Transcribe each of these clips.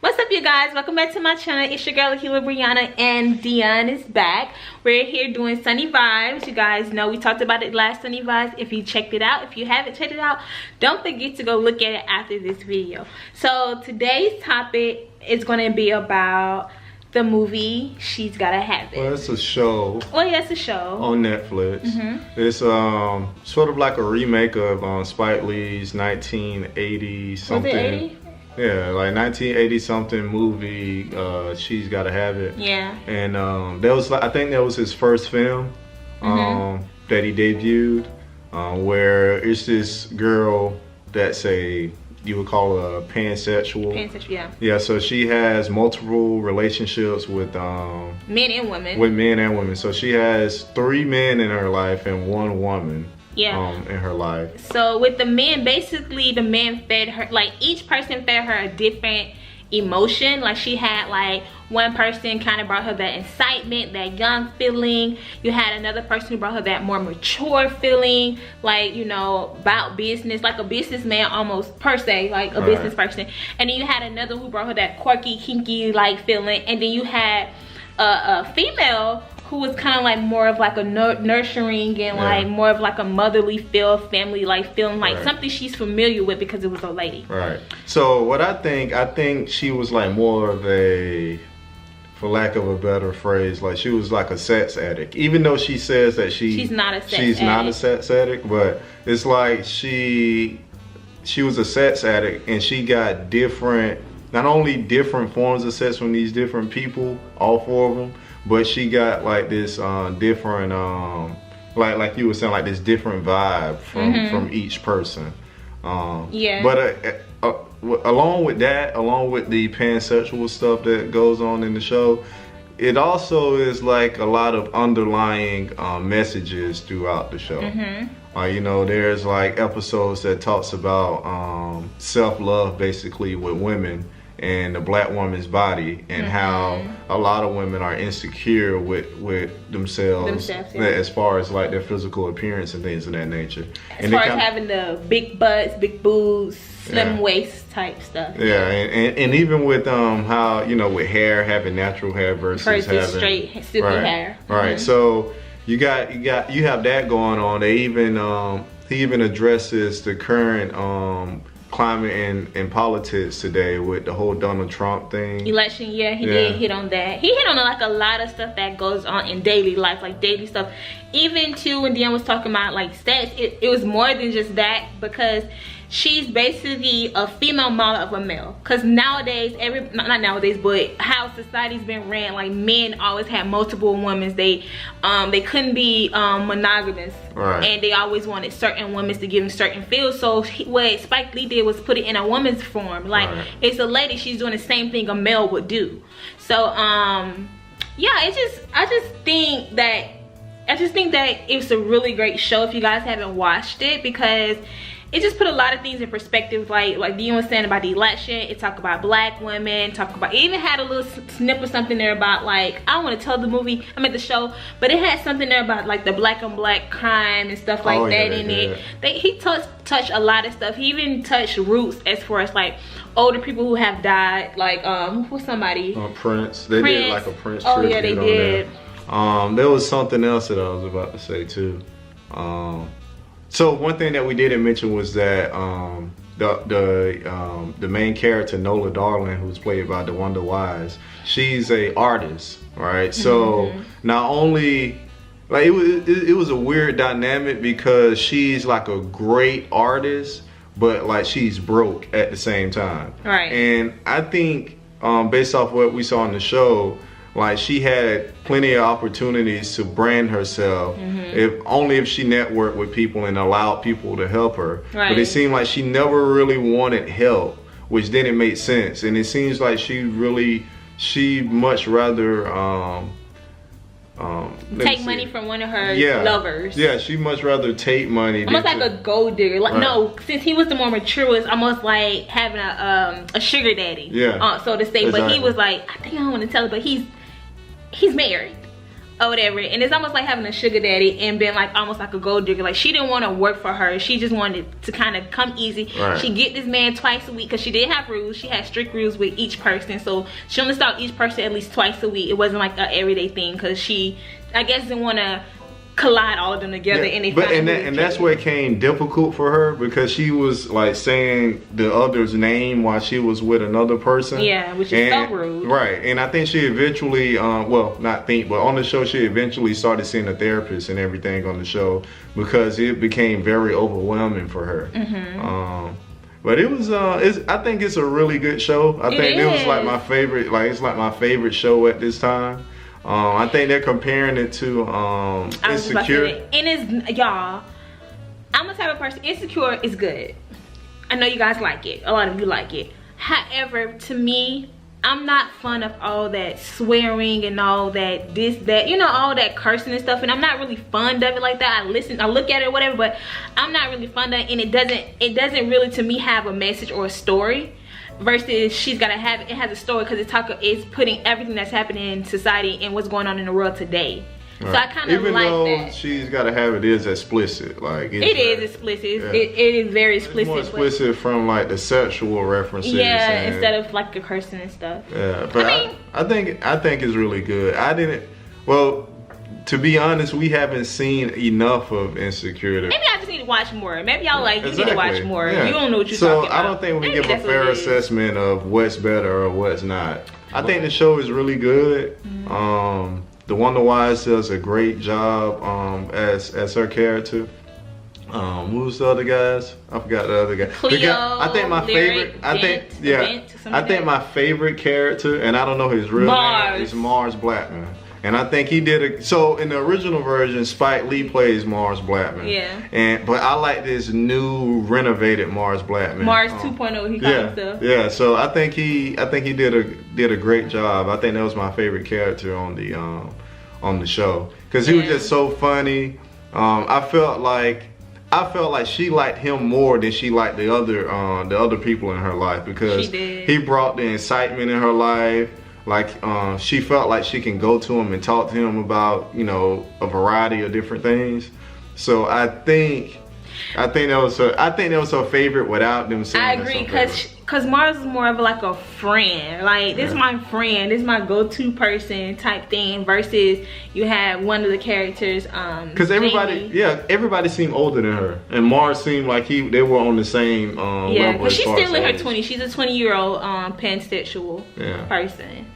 What's up, you guys? Welcome back to my channel. It's your girl Akila Brianna, and Dion is back. We're here doing Sunny Vibes. You guys know we talked about it last Sunny Vibes. If you checked it out, if you haven't checked it out, don't forget to go look at it after this video. So today's topic is going to be about the movie She's Gotta Have It. Well, it's a show. Well, yeah, it's a show on Netflix. It's sort of like a remake of Spike Lee's 1980 something. Was it 80? Yeah, like 1980 something movie. She's Gotta Have It. Yeah. And that was, I think that was his first film that he debuted, where it's this girl that's you would call a pansexual. Pansexual, yeah. Yeah, so she has multiple relationships with men and women. With men and women. So she has 3 men in her life and 1 woman. Yeah. In her life. So with the men, basically the men fed her, like each person fed her a different emotion. Like she had, like, one person kind of brought her that excitement, that young feeling. You had another person who brought her that more mature feeling, like, you know, about business, like a businessman almost, per se, like a business person. And then you had another who brought her that quirky, kinky like feeling. And then you had a female who was kind of like more of like a nurturing and like more of like a motherly feel, family like feeling, like something she's familiar with because it was a lady. Right. So what I think she was like more of a, for lack of a better phrase, like she was like a sex addict. Even though she says that she's not a sex addict, but it's like she was a sex addict, and she got not only different forms of sex from these different people, all 4 of them, but she got like this different, like you were saying, like this different vibe from each person. Yeah. But along with that, along with the pansexual stuff that goes on in the show, it also is like a lot of underlying messages throughout the show. You know, there's like episodes that talks about self-love, basically, with women and the black woman's body, and how a lot of women are insecure with themselves as far as like their physical appearance and things of that nature. As far as having the big butts, big boobs, slim waist type stuff. Yeah, and even with how, you know, with hair, having natural hair versus having straight silky hair. Right. So you have that going on. They even he even addresses the current climate in politics today with the whole Donald Trump thing. Election, he did hit on that. He hit on like a lot of stuff that goes on in daily life, like daily stuff. Even too, when Dion was talking about like sex, it was more than just that, because she's basically a female model of a male. Because nowadays, not nowadays, but how society's been ran, like men always had multiple women. They couldn't be monogamous, and they always wanted certain women to give them certain feels. So what Spike Lee did was put it in a woman's form. Like it's a lady, she's doing the same thing a male would do. So yeah, I just think that it's a really great show if you guys haven't watched it, because it just put a lot of things in perspective. Like Dion was saying about the election, it talked about black women, it even had a little snip or something there about, like, I don't want to tell the show, but it had something there about like the black on black crime and stuff like that in it. He touched a lot of stuff. He even touched roots as far as like older people who have died, like who's somebody? Prince. They did like a Prince tribute. Oh yeah, they did. There was something else that I was about to say too. So one thing that we didn't mention was that the main character, Nola, who's played by DeWanda Wise, she's a artist, right? So not only, like, it was a weird dynamic, because she's like a great artist, but like she's broke at the same time. Right. And I think based off what we saw in the show, like she had plenty of opportunities to brand herself, if she networked with people and allowed people to help her. But it seemed like she never really wanted help, which didn't make sense. And it seems like she much rather take money from one of her lovers. Yeah, she much rather take money. Almost like a gold digger. Like no, since he was the more mature, it's almost like having a sugar daddy. Yeah. So to say. Exactly. But he was like, I think I don't want to tell her, but he's married. or whatever, and it's almost like having a sugar daddy and being like almost like a gold digger. Like she didn't want to work for her, she just wanted to kind of come easy. She get this man twice a week because she did have rules. She had strict rules with each person, so she only saw each person at least twice a week. It wasn't like an everyday thing because she, I guess, didn't want to collide all of them together. And that's where it came difficult for her, because she was like saying the other's name while she was with another person. Yeah, which is so rude. Right, and I think she eventually, well, not think, but on the show she eventually started seeing a therapist and everything on the show because it became very overwhelming for her. But it was, I think it's a really good show. I think it was like my favorite, like it's like my favorite show at this time. I think they're comparing it to Insecure. And it's, y'all, I'm the type of person, Insecure is good. I know you guys like it. A lot of you like it. However, to me, I'm not fond of all that swearing and all that that, you know, all that cursing and stuff. And I'm not really fond of it like that. I look at it or whatever, but I'm not really fond of it. And it doesn't really, to me, have a message or a story. Versus she's gotta have it has a story because it's putting everything that's happening in society and what's going on in the world today. Right. So I kind of like that. Even though she's gotta have it is explicit, like it is explicit. It is very explicit. It's more explicit from like the sexual references. Yeah, instead of like the cursing and stuff. Yeah, but I think it's really good. Well, to be honest, we haven't seen enough of Insecure. Maybe I just need to watch more. Maybe y'all like, you need to watch more. Yeah. You don't know what you're talking about. So I don't think we give a fair assessment of what's better or what's not. I think the show is really good. The Wonder Wise does a great job as her character. Who was the other guys? I forgot the other guy. Cleo, I think my favorite. I think my favorite character, and I don't know his real name, is Mars Blackman. And I think he did so in the original version, Spike Lee plays Mars Blackman. Yeah. But I like this new renovated Mars Blackman. Mars 2.0, he called himself. Yeah. So I think he did a great job. I think that was my favorite character on the show because he was just so funny. I felt like she liked him more than she liked the other people in her life because he brought the excitement in her life. Like she felt like she can go to him and talk to him about, you know, a variety of different things. So I think that was her favorite without them saying. I agree, cause Mars is more of like a friend. Like this is my friend, this is my go-to person type thing. Versus you had one of the characters. Cause everybody seemed older than her, and Mars seemed like they were on the same level. Cause she's still in her 20s. She's a 20-year-old pansexual person.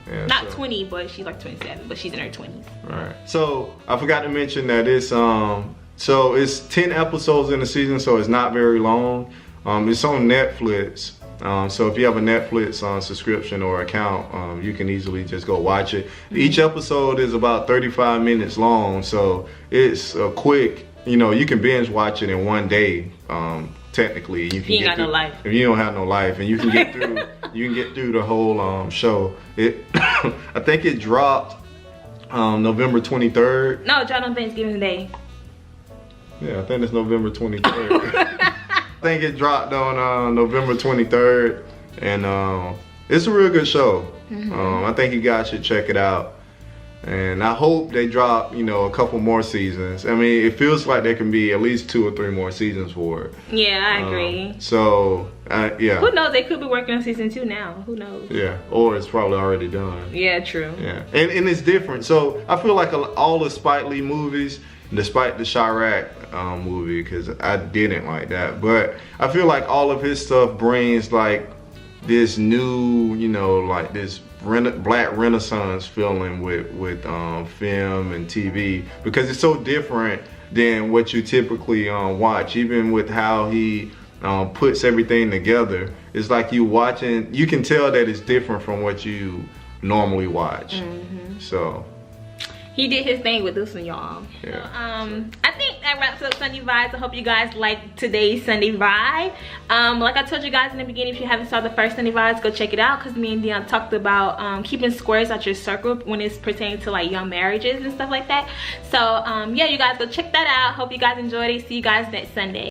Yeah, Not 20, but she's like 27, but she's in her 20s. Right. So I forgot to mention that it's 10 episodes in the season, so it's not very long. It's on Netflix. So if you have a Netflix subscription or account, you can easily just go watch it. Each episode is about 35 minutes long, so it's a quick, you know, you can binge watch it in one day. Technically, you can you ain't got no life. If you don't have no life, and you can get through the whole show. I think it dropped November 23rd. No, it dropped on Thanksgiving Day. Yeah, I think it's November 23rd. I think it dropped on November 23rd, and it's a real good show. I think you guys should check it out. And I hope they drop, you know, a couple more seasons. I mean, it feels like there can be at least 2 or 3 more seasons for it. Yeah, I agree. So, yeah. Who knows? They could be working on season 2 now. Who knows? Yeah, or it's probably already done. Yeah, true. Yeah, and it's different. So I feel like all the Spike Lee movies, despite the Chirac movie, because I didn't like that, but I feel like all of his stuff brings like this new, you know, like this black renaissance feeling with film and TV, because it's so different than what you typically watch. Even with how he puts everything together, it's like you can tell that it's different from what you normally watch. So he did his thing with this one, y'all. Yeah. So, I think that wraps up Sunday Vibes. I hope you guys liked today's Sunday Vibe. Like I told you guys in the beginning, if you haven't saw the first Sunday Vibes, go check it out, because me and Dion talked about keeping squares out your circle when it's pertaining to like young marriages and stuff like that. So yeah, you guys go check that out. Hope you guys enjoyed it. See you guys next Sunday.